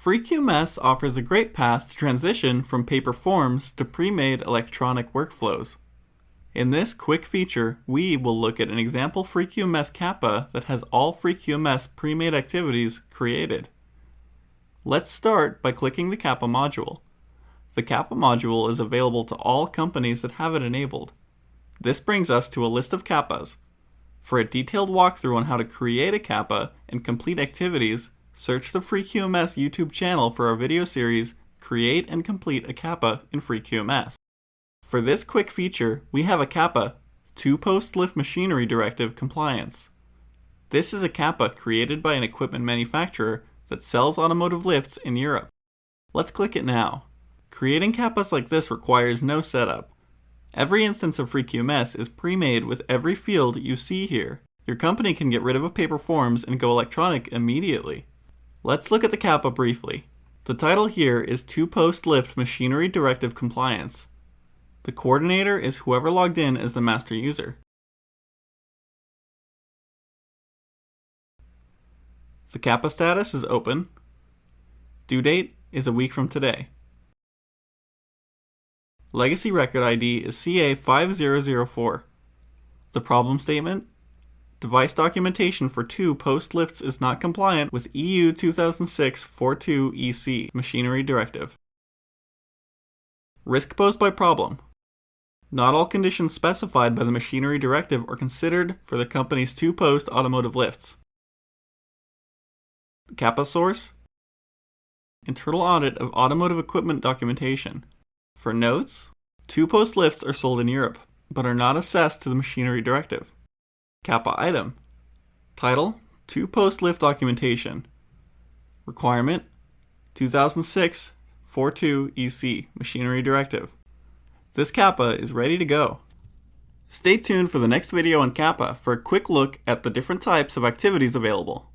FreeQMS offers a great path to transition from paper forms to pre-made electronic workflows. In this quick feature, we will look at an example FreeQMS kappa that has all FreeQMS pre-made activities created. Let's start by clicking the kappa module. The kappa module is available to all companies that have it enabled. This brings us to a list of kappas. For a detailed walkthrough on how to create a kappa and complete activities, search the FreeQMS YouTube channel for our video series, Create and Complete a Kappa in FreeQMS. For this quick feature, we have a kappa, 2-post lift machinery directive compliance. This is a kappa created by an equipment manufacturer that sells automotive lifts in Europe. Let's click it now. Creating kappas like this requires no setup. Every instance of FreeQMS is pre-made with every field you see here. Your company can get rid of paper forms and go electronic immediately. Let's look at the kappa briefly. The title here is 2-post lift machinery directive compliance. The coordinator is whoever logged in as the master user. The kappa status is open. Due date is a week from today. Legacy record ID is CA5004. The problem statement: device documentation for 2 post lifts is not compliant with EU 2006-42 EC machinery directive. Risk posed by problem: not all conditions specified by the machinery directive are considered for the company's 2-post automotive lifts. Kappa source: internal audit of automotive equipment documentation. For notes, 2-post lifts are sold in Europe, but are not assessed to the machinery directive. Kappa item: title, 2-post lift documentation. Requirement, 2006-42 EC machinery directive. This kappa is ready to go. Stay tuned for the next video on kappa for a quick look at the different types of activities available.